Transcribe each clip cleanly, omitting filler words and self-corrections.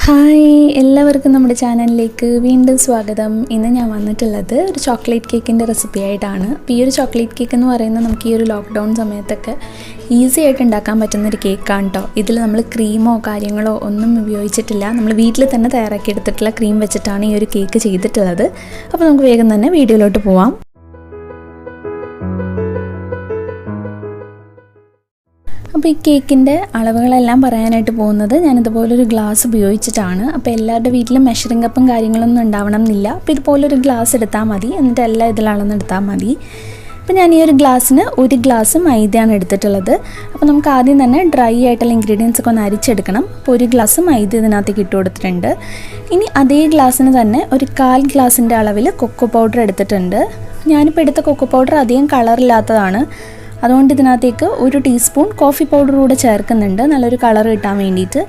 Hi എല്ലാവർക്കും നമ്മുടെ ചാനലിലേക്ക് വീണ്ടും സ്വാഗതം. ഇന്ന് ഞാൻ വന്നിട്ടുള്ളത് ഒരു ചോക്ലേറ്റ് കേക്കിൻ്റെ റെസിപ്പി ആയിട്ടാണ്. അപ്പോൾ ഈ ഒരു ചോക്ലേറ്റ് കേക്ക് എന്ന് പറയുന്നത് നമുക്ക് ഈ ഒരു ലോക്ക്ഡൗൺ സമയത്തൊക്കെ ഈസി ആയിട്ട് ഉണ്ടാക്കാൻ പറ്റുന്നൊരു കേക്കാണ് കേട്ടോ. ഇതിൽ നമ്മൾ ക്രീമോ കാര്യങ്ങളോ ഒന്നും ഉപയോഗിച്ചിട്ടില്ല. നമ്മൾ വീട്ടിൽ തന്നെ തയ്യാറാക്കി എടുത്തിട്ടുള്ള ക്രീം വെച്ചിട്ടാണ് ഈ ഒരു കേക്ക് ചെയ്തിട്ടുള്ളത്. അപ്പോൾ നമുക്ക് വേഗം തന്നെ വീഡിയോയിലോട്ട് പോവാം. അപ്പോൾ ഈ കേക്കിൻ്റെ അളവുകളെല്ലാം പറയാനായിട്ട് പോകുന്നത് ഞാനിതുപോലൊരു ഗ്ലാസ് ഉപയോഗിച്ചിട്ടാണ്. അപ്പോൾ എല്ലാവരുടെ വീട്ടിലും മെഷറിംഗ് കപ്പും കാര്യങ്ങളൊന്നും ഉണ്ടാവണം എന്നില്ല. അപ്പോൾ ഇതുപോലൊരു ഗ്ലാസ് എടുത്താൽ മതി, എന്നിട്ട് എല്ലാം ഇതിൽ അളന്നെടുത്താൽ മതി. അപ്പോൾ ഞാൻ ഈ ഒരു ഗ്ലാസ്സിന് ഒരു ഗ്ലാസ് മൈദയാണ് എടുത്തിട്ടുള്ളത്. അപ്പോൾ നമുക്ക് ആദ്യം തന്നെ ഡ്രൈ ആയിട്ടുള്ള ഇൻഗ്രീഡിയൻസ് ഒക്കെ ഒന്ന് അരിച്ചെടുക്കണം. അപ്പോൾ ഒരു ഗ്ലാസ് മൈദ ഇതിനകത്തേക്ക് ഇട്ട് കൊടുത്തിട്ടുണ്ട്. ഇനി അതേ ഗ്ലാസ്സിന് തന്നെ ഒരു 1/4 ഗ്ലാസിൻ്റെ അളവിൽ കൊക്കോ പൗഡർ എടുത്തിട്ടുണ്ട്. ഞാനിപ്പോൾ എടുത്ത കൊക്കോ പൗഡർ അധികം കളറില്ലാത്തതാണ്. അതുകൊണ്ട് ഇതിനകത്തേക്ക് 1 ടീസ്പൂൺ കോഫി പൗഡർ കൂടെ ചേർക്കുന്നുണ്ട്, നല്ലൊരു കളർ കിട്ടാൻ വേണ്ടിയിട്ട്.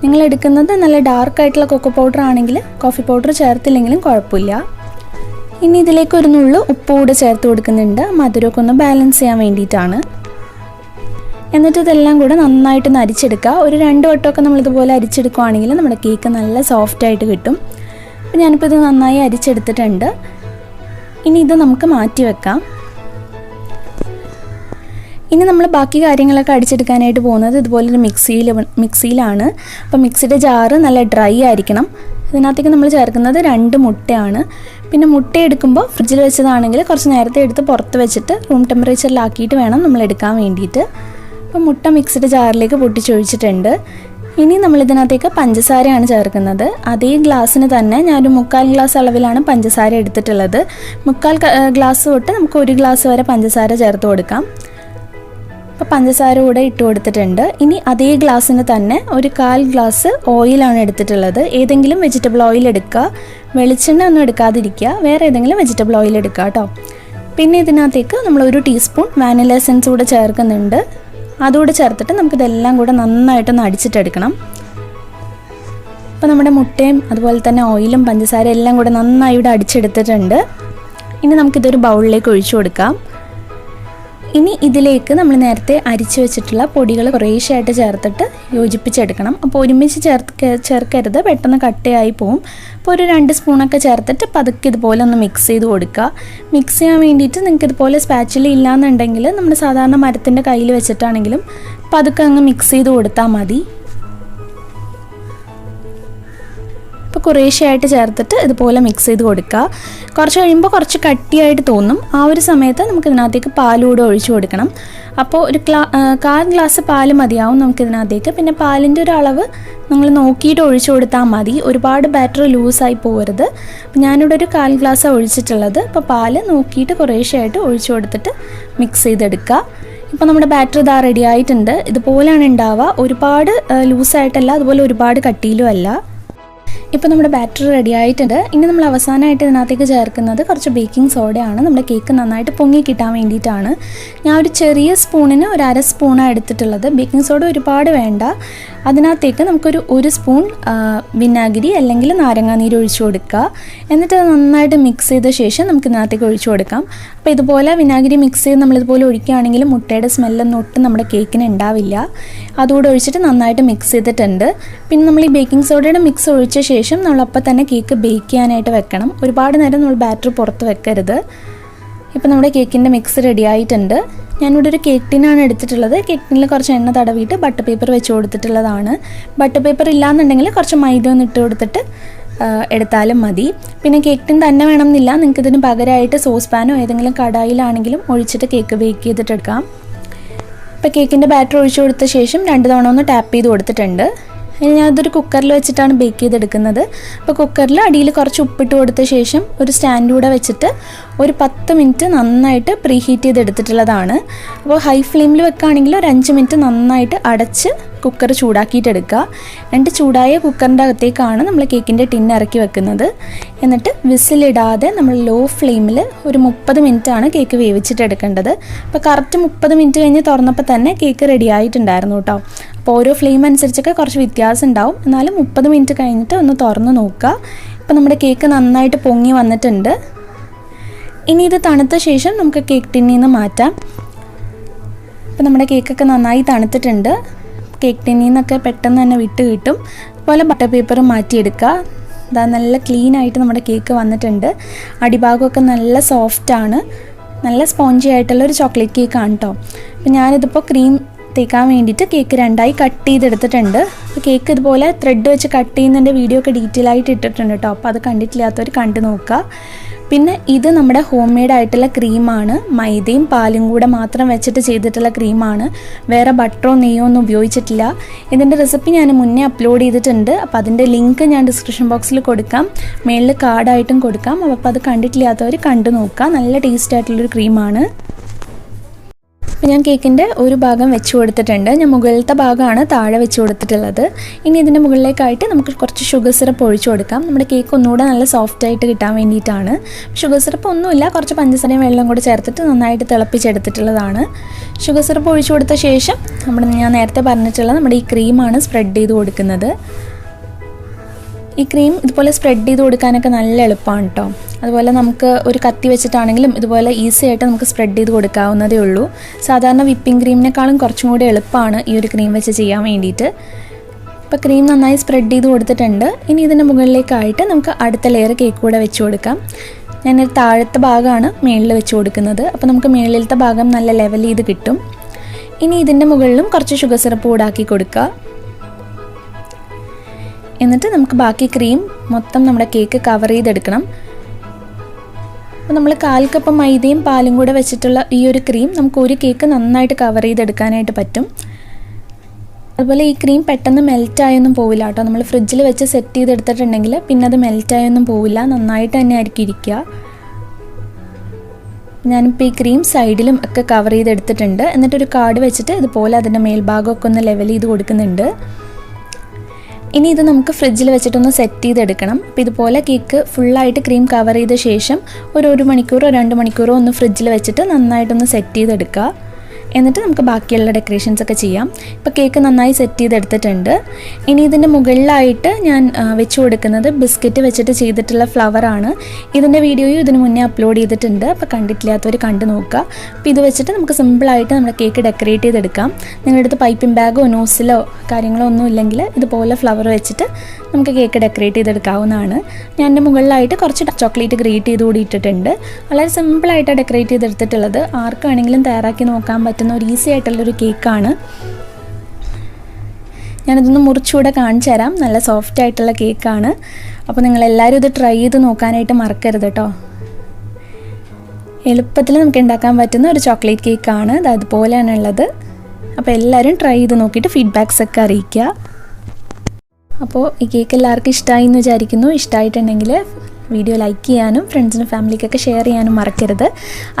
നിങ്ങൾ എടുക്കുന്നത് നല്ല ഡാർക്കായിട്ടുള്ള കൊക്കോ പൗഡർ ആണെങ്കിൽ കോഫി പൗഡർ ചേർത്തില്ലെങ്കിലും കുഴപ്പമില്ല. ഇനി ഇതിലേക്ക് ഒരു നുള്ളു ഉപ്പ് കൂടെ ചേർത്ത് കൊടുക്കുന്നുണ്ട്, മധുരമൊക്കെ ഒന്ന് ബാലൻസ് ചെയ്യാൻ വേണ്ടിയിട്ടാണ്. എന്നിട്ട് ഇതെല്ലാം കൂടെ നന്നായിട്ടൊന്ന് അരിച്ചെടുക്കുക. ഒരു 2 വട്ടമൊക്കെ നമ്മളിതുപോലെ അരിച്ചെടുക്കുകയാണെങ്കിൽ നമ്മുടെ കേക്ക് നല്ല സോഫ്റ്റായിട്ട് കിട്ടും. അപ്പോൾ ഞാനിപ്പോൾ ഇത് നന്നായി അരിച്ചെടുത്തിട്ടുണ്ട്. ഇനി ഇത് നമുക്ക് മാറ്റി വെക്കാം. ഇനി നമ്മൾ ബാക്കി കാര്യങ്ങളൊക്കെ അടിച്ചെടുക്കാനായിട്ട് പോകുന്നത് ഇതുപോലൊരു മിക്സിയിലാണ്. അപ്പോൾ മിക്സിയുടെ ജാറ് നല്ല ഡ്രൈ ആയിരിക്കണം. ഇതിനകത്തേക്ക് നമ്മൾ ചേർക്കുന്നത് 2 മുട്ടയാണ്. പിന്നെ മുട്ട എടുക്കുമ്പോൾ ഫ്രിഡ്ജിൽ വെച്ചതാണെങ്കിൽ കുറച്ച് നേരത്തെ എടുത്ത് പുറത്ത് വെച്ചിട്ട് റൂം ടെമ്പറേച്ചറിലാക്കിയിട്ട് വേണം നമ്മൾ എടുക്കാൻ വേണ്ടിയിട്ട്. അപ്പോൾ മുട്ട മിക്സിയുടെ ജാറിലേക്ക് പൊട്ടിച്ചൊഴിച്ചിട്ടുണ്ട്. ഇനി നമ്മളിതിനകത്തേക്ക് പഞ്ചസാരയാണ് ചേർക്കുന്നത്. അതേ ഗ്ലാസ്സിന് തന്നെ ഞാനൊരു 3/4 ഗ്ലാസ് അളവിലാണ് പഞ്ചസാര എടുത്തിട്ടുള്ളത്. 3/4 ഗ്ലാസ് തൊട്ട് നമുക്ക് 1 ഗ്ലാസ് വരെ പഞ്ചസാര ചേർത്ത് കൊടുക്കാം. അപ്പോൾ പഞ്ചസാര കൂടെ ഇട്ട് കൊടുത്തിട്ടുണ്ട്. ഇനി അതേ ഗ്ലാസ്സിന് തന്നെ ഒരു 1/4 ഗ്ലാസ് ഓയിലാണ് എടുത്തിട്ടുള്ളത്. ഏതെങ്കിലും വെജിറ്റബിൾ ഓയിൽ എടുക്കുക, വെളിച്ചെണ്ണ ഒന്നും എടുക്കാതിരിക്കുക, വേറെ ഏതെങ്കിലും വെജിറ്റബിൾ ഓയിൽ എടുക്കുക കേട്ടോ. പിന്നെ ഇതിനകത്തേക്ക് നമ്മൾ 1 ടീസ്പൂൺ വാനില എസൻസ് കൂടെ ചേർക്കുന്നുണ്ട്. അതുകൂടെ ചേർത്തിട്ട് നമുക്കിതെല്ലാം കൂടെ നന്നായിട്ടൊന്ന് അടിച്ചിട്ടെടുക്കണം. അപ്പോൾ നമ്മുടെ മുട്ടയും അതുപോലെ തന്നെ ഓയിലും പഞ്ചസാര എല്ലാം കൂടെ നന്നായി ഇവിടെ അടിച്ചെടുത്തിട്ടുണ്ട്. ഇനി നമുക്കിതൊരു ബൗളിലേക്ക് ഒഴിച്ചു കൊടുക്കാം. ഇനി ഇതിലേക്ക് നമ്മൾ നേരത്തെ അരിച്ചു വെച്ചിട്ടുള്ള പൊടികൾ കുറേശ്ശായിട്ട് ചേർത്തിട്ട് യോജിപ്പിച്ചെടുക്കണം. അപ്പോൾ ഒരുമിച്ച് ചേർക്കരുത്, പെട്ടെന്ന് കട്ടയായി പോവും. അപ്പോൾ ഒരു 2 സ്പൂണൊക്കെ ചേർത്തിട്ട് പതുക്കെ ഇതുപോലെ ഒന്ന് മിക്സ് ചെയ്ത് കൊടുക്കുക. മിക്സ് ചെയ്യാൻ വേണ്ടിയിട്ട് നിങ്ങൾക്ക് ഇതുപോലെ സ്പാച്ചില ഇല്ലാന്നുണ്ടെങ്കിൽ നമ്മുടെ സാധാരണ മരത്തിൻ്റെ കയ്യിൽ വെച്ചിട്ടാണെങ്കിലും പതുക്കെ അങ്ങ് മിക്സ് ചെയ്ത് കൊടുത്താൽ മതി. അപ്പോൾ കുറേശ്ശെയായിട്ട് ചേർത്തിട്ട് ഇതുപോലെ മിക്സ് ചെയ്ത് കൊടുക്കുക. കുറച്ച് കഴിയുമ്പോൾ കുറച്ച് കട്ടിയായിട്ട് തോന്നും. ആ ഒരു സമയത്ത് നമുക്ക് ഇതിനകത്തേക്ക് പാലൂടെ ഒഴിച്ചു കൊടുക്കണം. അപ്പോൾ ഒരു 1/4 ഗ്ലാസ് പാല് മതിയാവും നമുക്കിതിനകത്തേക്ക്. പിന്നെ പാലിൻ്റെ ഒരു അളവ് നിങ്ങൾ നോക്കിയിട്ട് ഒഴിച്ചു കൊടുത്താൽ മതി. ഒരുപാട് ബാറ്റർ ലൂസായി പോകരുത്. അപ്പോൾ ഞാനിവിടെ ഒരു 1/4 ഗ്ലാസ്സാണ് ഒഴിച്ചിട്ടുള്ളത്. അപ്പോൾ പാല് നോക്കിയിട്ട് കുറേശ്ശെയായിട്ട് ഒഴിച്ചു കൊടുത്തിട്ട് മിക്സ് ചെയ്തെടുക്കുക. ഇപ്പോൾ നമ്മുടെ ബാറ്റർ ഇതാ റെഡി ആയിട്ടുണ്ട്. ഇതുപോലെയാണ് ഉണ്ടാവുക. ഒരുപാട് ലൂസായിട്ടല്ല, അതുപോലെ ഒരുപാട് കട്ടിയിലും അല്ല. ഇപ്പോൾ നമ്മുടെ ബാറ്റർ റെഡി ആയിട്ടുണ്ട്. ഇനി നമ്മൾ അവസാനമായിട്ട് ഇതിനകത്തേക്ക് ചേർക്കുന്നത് കുറച്ച് ബേക്കിംഗ് സോഡയാണ്. നമ്മുടെ കേക്ക് നന്നായിട്ട് പൊങ്ങി കിട്ടാൻ വേണ്ടിയിട്ടാണ്. ഞാൻ ഒരു ചെറിയ സ്പൂണിന് ഒരു 1/2 സ്പൂണാണ് എടുത്തിട്ടുള്ളത്. ബേക്കിംഗ് സോഡ ഒരുപാട് വേണ്ട. അതിനകത്തേക്ക് നമുക്കൊരു 1 സ്പൂൺ വിനാഗിരി അല്ലെങ്കിൽ നാരങ്ങാനീര് ഒഴിച്ചു കൊടുക്കുക. എന്നിട്ട് അത് നന്നായിട്ട് മിക്സ് ചെയ്ത ശേഷം നമുക്ക് ഇതിനകത്തേക്ക് ഒഴിച്ചു കൊടുക്കാം. അപ്പോൾ ഇതുപോലെ വിനാഗിരി മിക്സ് ചെയ്ത് നമ്മളിതുപോലെ ഒഴിക്കുകയാണെങ്കിൽ മുട്ടയുടെ സ്മെല്ലൊന്നും ഒട്ടും നമ്മുടെ കേക്കിന് ഉണ്ടാവില്ല. അതുകൂടെ ഒഴിച്ചിട്ട് നന്നായിട്ട് മിക്സ് ചെയ്തിട്ടുണ്ട്. പിന്നെ നമ്മൾ ഈ ബേക്കിംഗ് സോഡയുടെ മിക്സ് ഒഴിച്ച ശേഷം നമ്മളപ്പോൾ തന്നെ കേക്ക് ബേക്ക് ചെയ്യാനായിട്ട് വെക്കണം. ഒരുപാട് നേരം നമ്മൾ ബാറ്റർ പുറത്ത് വെക്കരുത്. ഇപ്പോൾ നമ്മുടെ കേക്കിൻ്റെ മിക്സ് റെഡി ആയിട്ടുണ്ട്. ഞാനിവിടെ ഒരു കേക്ക് ടിന്നാണ് എടുത്തിട്ടുള്ളത്. കേക്ക് ടിന്നിൽ കുറച്ച് എണ്ണ തടവിയിട്ട് ബട്ടർ പേപ്പർ വെച്ച് കൊടുത്തിട്ടുള്ളതാണ്. ബട്ടർ പേപ്പർ ഇല്ലാന്നുണ്ടെങ്കിൽ കുറച്ച് മൈദ ഒന്ന് ഇട്ട് കൊടുത്തിട്ട് എടുത്താലും മതി. പിന്നെ കേക്ക് ടിൻ തന്നെ വേണമെന്നില്ല, നിങ്ങൾക്ക് ഇതിന് പകരമായിട്ട് സോസ് പാനോ ഏതെങ്കിലും കടായിലാണെങ്കിലും ഒഴിച്ചിട്ട് കേക്ക് ബേക്ക് ചെയ്തിട്ടെടുക്കാം. ഇപ്പോൾ കേക്കിൻ്റെ ബാറ്റർ ഒഴിച്ചു കൊടുത്ത ശേഷം 2 തവണ ഒന്ന് ടാപ്പ് ചെയ്ത് കൊടുത്തിട്ടുണ്ട്. ഇനി ഞാനതൊരു കുക്കറിൽ വെച്ചിട്ടാണ് ബേക്ക് ചെയ്തെടുക്കുന്നത്. അപ്പോൾ കുക്കറിൽ അടിയിൽ കുറച്ച് ഉപ്പിട്ട് കൊടുത്ത ശേഷം ഒരു സ്റ്റാൻഡ് കൂടെ വെച്ചിട്ട് ഒരു 10 മിനിറ്റ് നന്നായിട്ട് പ്രീ ഹീറ്റ് ചെയ്തെടുത്തിട്ടുള്ളതാണ്. അപ്പോൾ ഹൈ ഫ്ലെയിമിൽ വെക്കുകയാണെങ്കിൽ ഒരു 5 മിനിറ്റ് നന്നായിട്ട് അടച്ച് കുക്കർ ചൂടാക്കിയിട്ടെടുക്കുക. എന്നിട്ട് ചൂടായ കുക്കറിൻ്റെ അകത്തേക്കാണ് നമ്മൾ കേക്കിൻ്റെ ടിൻ ഇറക്കി വെക്കുന്നത്. എന്നിട്ട് വിസിലിടാതെ നമ്മൾ ലോ ഫ്ലെയിമിൽ ഒരു 30 മിനിറ്റാണ് കേക്ക് വേവിച്ചിട്ടെടുക്കേണ്ടത്. അപ്പോൾ കറക്റ്റ് 30 മിനിറ്റ് കഴിഞ്ഞ് തുറന്നപ്പോൾ തന്നെ കേക്ക് റെഡി ആയിട്ടുണ്ടായിരുന്നു കേട്ടോ. അപ്പോൾ ഓരോ ഫ്ലെയിം അനുസരിച്ചൊക്കെ കുറച്ച് വ്യത്യാസം ഉണ്ടാവും. എന്നാലും 30 മിനിറ്റ് കഴിഞ്ഞിട്ട് ഒന്ന് തുറന്ന് നോക്കുക. ഇപ്പോൾ നമ്മുടെ കേക്ക് നന്നായിട്ട് പൊങ്ങി വന്നിട്ടുണ്ട്. ഇനി ഇത് തണുത്ത ശേഷം നമുക്ക് കേക്ക് ടിന്നിൽ നിന്ന് മാറ്റാം. ഇപ്പോൾ നമ്മുടെ കേക്കൊക്കെ നന്നായി തണുത്തിട്ടുണ്ട്. കേക്ക് ടിന്നിൽ നിന്നൊക്കെ പെട്ടെന്ന് തന്നെ വിട്ട് കിട്ടും. അതുപോലെ ബട്ടർ പേപ്പർ മാറ്റിയെടുക്കുക. ഇതാ നല്ല ക്ലീൻ ആയിട്ട് നമ്മുടെ കേക്ക് വന്നിട്ടുണ്ട്. അടിഭാഗമൊക്കെ നല്ല സോഫ്റ്റാണ്, നല്ല സ്പോഞ്ചി ആയിട്ടുള്ളൊരു ചോക്ലേറ്റ് കേക്കാണ് കേട്ടോ. അപ്പോൾ ഞാനിതിപ്പോൾ ക്രീം തേക്കാൻ വേണ്ടിയിട്ട് കേക്ക് രണ്ടായി കട്ട് ചെയ്തെടുത്തിട്ടുണ്ട്. അപ്പോൾ കേക്ക് ഇതുപോലെ ത്രെഡ് വെച്ച് കട്ട് ചെയ്യുന്നതിൻ്റെ വീഡിയോ ഒക്കെ ഡീറ്റെയിൽ ആയിട്ട് ഇട്ടിട്ടുണ്ട് കേട്ടോ. അപ്പോൾ അത് കണ്ടിട്ടില്ലാത്തവർ കണ്ടു നോക്കുക. പിന്നെ ഇത് നമ്മുടെ ഹോം മെയ്ഡ് ആയിട്ടുള്ള ക്രീമാണ്. മൈദയും പാലും കൂടെ മാത്രം വെച്ചിട്ട് ചെയ്തിട്ടുള്ള ക്രീമാണ്. വേറെ ബട്ടറോ നെയ്യോ ഒന്നും ഉപയോഗിച്ചിട്ടില്ല. ഇതിൻ്റെ റെസിപ്പി ഞാൻ മുന്നേ അപ്ലോഡ് ചെയ്തിട്ടുണ്ട്. അപ്പോൾ അതിൻ്റെ ലിങ്ക് ഞാൻ ഡിസ്ക്രിപ്ഷൻ ബോക്സിൽ കൊടുക്കാം, മേളിൽ കാർഡായിട്ടും കൊടുക്കാം. അപ്പോൾ അത് കണ്ടിട്ടില്ലാത്തവർ കണ്ടു നോക്കുക. നല്ല ടേസ്റ്റ് ആയിട്ടുള്ളൊരു ക്രീമാണ്. അപ്പോൾ ഞാൻ കേക്കിൻ്റെ ഒരു ഭാഗം വെച്ച് കൊടുത്തിട്ടുണ്ട്. ഞാൻ മുകളിലത്തെ ഭാഗമാണ് താഴെ വെച്ച് കൊടുത്തിട്ടുള്ളത്. ഇനി ഇതിൻ്റെ മുകളിലേക്കായിട്ട് നമുക്ക് കുറച്ച് ഷുഗർ സിറപ്പ് ഒഴിച്ചു കൊടുക്കാം. നമ്മുടെ കേക്ക് ഒന്നുകൂടെ നല്ല സോഫ്റ്റായിട്ട് കിട്ടാൻ വേണ്ടിയിട്ടാണ്. ഷുഗർ സിറപ്പ് ഒന്നുമില്ല, കുറച്ച് പഞ്ചസാരയും വെള്ളം കൂടി ചേർത്തിട്ട് നന്നായിട്ട് തിളപ്പിച്ചെടുത്തിട്ടുള്ളതാണ്. ഷുഗർ സിറപ്പ് ഒഴിച്ചു കൊടുത്ത ശേഷം ഞാൻ നേരത്തെ പറഞ്ഞിട്ടുള്ള നമ്മുടെ ഈ ക്രീമാണ് സ്പ്രെഡ് ചെയ്ത് കൊടുക്കുന്നത്. ഈ ക്രീം ഇതുപോലെ സ്പ്രെഡ് ചെയ്ത് കൊടുക്കാനൊക്കെ നല്ല എളുപ്പമാണ് കേട്ടോ. അതുപോലെ നമുക്ക് ഒരു കത്തി വെച്ചിട്ടാണെങ്കിലും ഇതുപോലെ ഈസി ആയിട്ട് നമുക്ക് സ്പ്രെഡ് ചെയ്ത് കൊടുക്കാവുന്നതേ ഉള്ളൂ. സാധാരണ വിപ്പിംഗ് ക്രീമിനേക്കാളും കുറച്ചും കൂടി എളുപ്പമാണ് ഈ ഒരു ക്രീം വെച്ച് ചെയ്യാൻ വേണ്ടിയിട്ട്. ഇപ്പോൾ ക്രീം നന്നായി സ്പ്രെഡ് ചെയ്ത് കൊടുത്തിട്ടുണ്ട്. ഇനി ഇതിൻ്റെ മുകളിലേക്കായിട്ട് നമുക്ക് അടുത്ത ലെയർ കേക്ക് കൂടെ വെച്ച് കൊടുക്കാം. ഞാനൊരു താഴത്തെ ഭാഗമാണ് മുകളിൽ വെച്ച് കൊടുക്കുന്നത്. അപ്പോൾ നമുക്ക് മുകളിലത്തെ ഭാഗം നല്ല ലെവൽ ചെയ്ത് കിട്ടും. ഇനി ഇതിൻ്റെ മുകളിലും കുറച്ച് ഷുഗർ സിറപ്പ് കൂടെ ആക്കി കൊടുക്കുക. എന്നിട്ട് നമുക്ക് ബാക്കി ക്രീം മൊത്തം നമ്മുടെ കേക്ക് കവർ ചെയ്തെടുക്കണം. അപ്പോൾ നമ്മൾ 1/4 കപ്പ് മൈദയും പാലും കൂടെ വെച്ചിട്ടുള്ള ഈ ഒരു ക്രീം നമുക്ക് ഒരു കേക്ക് നന്നായിട്ട് കവർ ചെയ്തെടുക്കാനായിട്ട് പറ്റും. അതുപോലെ ഈ ക്രീം പെട്ടെന്ന് മെൽറ്റായൊന്നും പോവില്ല കേട്ടോ. നമ്മൾ ഫ്രിഡ്ജിൽ വെച്ച് സെറ്റ് ചെയ്തെടുത്തിട്ടുണ്ടെങ്കിൽ പിന്നെ അത് മെൽറ്റായൊന്നും പോവില്ല, നന്നായിട്ട് തന്നെ ആയിരിക്കും ഇരിക്കുക. ഞാനിപ്പോൾ ഈ ക്രീം സൈഡിലും ഒക്കെ കവർ ചെയ്തെടുത്തിട്ടുണ്ട്. എന്നിട്ടൊരു കാർഡ് വെച്ചിട്ട് ഇതുപോലെ അതിൻ്റെ മേൽഭാഗമൊക്കെ ഒന്ന് ലെവൽ ചെയ്ത് കൊടുക്കുന്നുണ്ട്. ഇനി ഇത് നമുക്ക് ഫ്രിഡ്ജിൽ വെച്ചിട്ടൊന്ന് സെറ്റ് ചെയ്തെടുക്കണം. അപ്പോൾ ഇതുപോലെ കേക്ക് ഫുള്ളായിട്ട് ക്രീം കവർ ചെയ്ത ശേഷം ഒരു മണിക്കൂറോ 2 മണിക്കൂറോ ഒന്ന് ഫ്രിഡ്ജിൽ വെച്ചിട്ട് നന്നായിട്ടൊന്ന് സെറ്റ് ചെയ്തെടുക്കുക. എന്നിട്ട് നമുക്ക് ബാക്കിയുള്ള ഡെക്കറേഷൻസ് ഒക്കെ ചെയ്യാം. ഇപ്പോൾ കേക്ക് നന്നായി സെറ്റ് ചെയ്തെടുത്തിട്ടുണ്ട്. ഇനി ഇതിൻ്റെ മുകളിലായിട്ട് ഞാൻ വെച്ച് കൊടുക്കുന്നത് ബിസ്ക്കറ്റ് വെച്ചിട്ട് ചെയ്തിട്ടുള്ള ഫ്ലവറാണ്. ഇതിൻ്റെ വീഡിയോയും ഇതിന് മുന്നേ അപ്ലോഡ് ചെയ്തിട്ടുണ്ട്. അപ്പോൾ കണ്ടിട്ടില്ലാത്തവർ കണ്ടു നോക്കുക. അപ്പോൾ ഇത് വെച്ചിട്ട് നമുക്ക് സിമ്പിളായിട്ട് നമ്മുടെ കേക്ക് ഡെക്കറേറ്റ് ചെയ്തെടുക്കാം. നിങ്ങളുടെ അടുത്ത് പൈപ്പിംഗ് ബാഗോ നോസിലോ കാര്യങ്ങളോ ഒന്നും ഇല്ലെങ്കിൽ ഇതുപോലെ ഫ്ലവർ വെച്ചിട്ട് നമുക്ക് കേക്ക് ഡെക്കറേറ്റ് ചെയ്തെടുക്കാവുന്നതാണ്. ഞാൻ എൻ്റെ മുകളിലായിട്ട് കുറച്ച് ചോക്ലേറ്റ് ഗ്രേറ്റ് ചെയ്ത് കൂടി ഇട്ടിട്ടുണ്ട്. വളരെ സിമ്പിളായിട്ട് ഡെക്കറേറ്റ് ചെയ്തെടുത്തിട്ടുള്ളത്. ആർക്ക് വേണമെങ്കിലും തയ്യാറാക്കി നോക്കാൻ പറ്റുന്ന ഒരു ഈസി ആയിട്ടുള്ളൊരു കേക്കാണ്. ഞാനിതൊന്ന് മുറിച്ചുകൂടെ കാണിച്ചു തരാം. നല്ല സോഫ്റ്റ് ആയിട്ടുള്ള കേക്കാണ്. അപ്പോൾ നിങ്ങളെല്ലാവരും ഇത് ട്രൈ ചെയ്ത് നോക്കാനായിട്ട് മറക്കരുത് കേട്ടോ. എളുപ്പത്തിൽ നമുക്ക് ഉണ്ടാക്കാൻ പറ്റുന്ന ഒരു ചോക്ലേറ്റ് കേക്കാണ്. അത് അതുപോലെയാണ് ഉള്ളത്. അപ്പോൾ എല്ലാവരും ട്രൈ ചെയ്ത് നോക്കിയിട്ട് ഫീഡ്ബാക്സ് ഒക്കെ അറിയിക്കുക. അപ്പോൾ ഈ കേക്ക് എല്ലാവർക്കും ഇഷ്ടമായി എന്ന് വിചാരിക്കുന്നു. ഇഷ്ടമായിട്ടുണ്ടെങ്കിൽ വീഡിയോ ലൈക്ക് ചെയ്യാനും ഫ്രണ്ട്സിനും ഫാമിലിക്കൊക്കെ ഷെയർ ചെയ്യാനും മറക്കരുത്.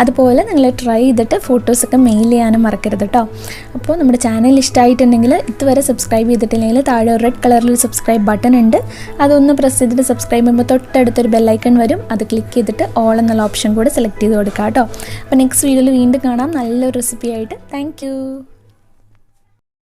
അതുപോലെ നിങ്ങൾ ട്രൈ ചെയ്തിട്ട് ഫോട്ടോസൊക്കെ മെയിൽ ചെയ്യാനും മറക്കരുത് കേട്ടോ. അപ്പോൾ നമ്മുടെ ചാനൽ ഇഷ്ടമായിട്ടുണ്ടെങ്കിൽ ഇതുവരെ സബ്സ്ക്രൈബ് ചെയ്തിട്ടില്ലെങ്കിൽ താഴെ ഒരു റെഡ് കളറിൽ സബ്സ്ക്രൈബ് ബട്ടൺ ഉണ്ട്. അതൊന്ന് പ്രസ് ചെയ്തിട്ട് സബ്സ്ക്രൈബ് ചെയ്യുമ്പോൾ തൊട്ടടുത്തൊരു ബെല്ലൈക്കൺ വരും. അത് ക്ലിക്ക് ചെയ്തിട്ട് ഓൾ എന്നുള്ള ഓപ്ഷൻ കൂടെ സെലക്ട് ചെയ്ത് കൊടുക്കുക കേട്ടോ. അപ്പോൾ നെക്സ്റ്റ് വീഡിയോയിൽ വീണ്ടും കാണാം നല്ലൊരു റെസിപ്പി ആയിട്ട്. താങ്ക്